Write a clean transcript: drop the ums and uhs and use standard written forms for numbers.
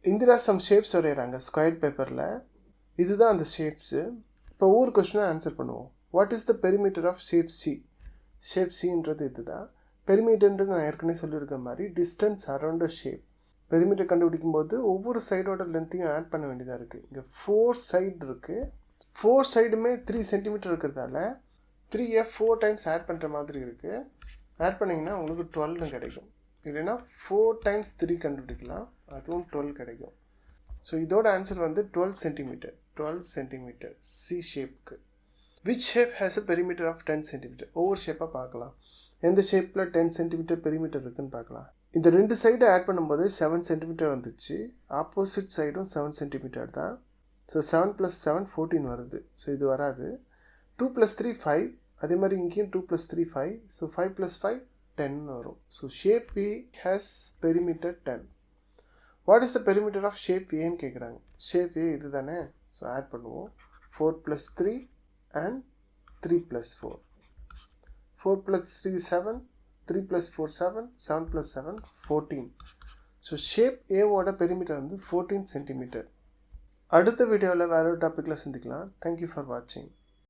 Indira some shapes வரைகிறாங்க square பேப்பரில். இதுதான் அந்த ஷேப்ஸு. இப்போ ஒவ்வொரு கொஸ்டினாக ஆன்சர் பண்ணுவோம். What is the perimeter of shape C? Shape சின்றது இதுதான். பெரிமீட்டர்ன்றது நான் ஏற்கனவே சொல்லியிருக்க மாதிரி distance around a shape. Perimeter கண்டுபிடிக்கும் போது ஒவ்வொரு சைடோட லென்த்தையும் ஆட் பண்ண வேண்டியதாக இருக்குது. இங்கே 4 சைடு இருக்குது. 4 சைடுமே 3 சென்டிமீட்டர் இருக்கிறதால 3யை 4 டைம்ஸ் ஆட் பண்ணுற மாதிரி இருக்குது. ஆட் பண்ணிங்கன்னா உங்களுக்கு 12 கிடைக்கும். இல்லைன்னா 4 டைம்ஸ் 3 கண்டுபிடிக்கலாம், அதுவும் 12 கிடைக்கும். ஸோ இதோட ஆன்சர் வந்து 12 சென்டிமீட்டர். 12 சென்டிமீட்டர் சி ஷேப்புக்கு. Which shape has a perimeter of 10 centimetre? ஒவ்வொரு ஷேப்பாக பார்க்கலாம். எந்த ஷேப்பில் 10 சென்டிமீட்டர் பெரிமீட்டர் இருக்குன்னு பார்க்கலாம். இந்த 2 சைடு ஆட் பண்ணும்போது 7 சென்டிமீட்டர் வந்துச்சு. ஆப்போசிட் சைடும் 7 சென்டிமீட்டர் தான். ஸோ 7 + 7 14 வருது. ஸோ இது வராது. 2 + 3 5. அதே மாதிரி இங்கேயும் 2 + 3 5. ஸோ 5 + 5 10 வரும். So shape A has perimeter 10. What is the perimeter of shape ஏன்னு கேட்குறாங்க. ஷேப் ஏ இது தானே. ஸோ ஆட் பண்ணுவோம். 4 + 3 and 3 + 4. 4 + 3 7. 3 + 4 7. 7 + 7 14. ஸோ ஷேப் ஏவோட பெரிமீட்டர் வந்து 14 சென்டிமீட்டர். அடுத்த வீடியோவில் வேற ஒரு டாப்பிக்கில் சந்திக்கலாம். தேங்க்யூ ஃபார் வாட்சிங்.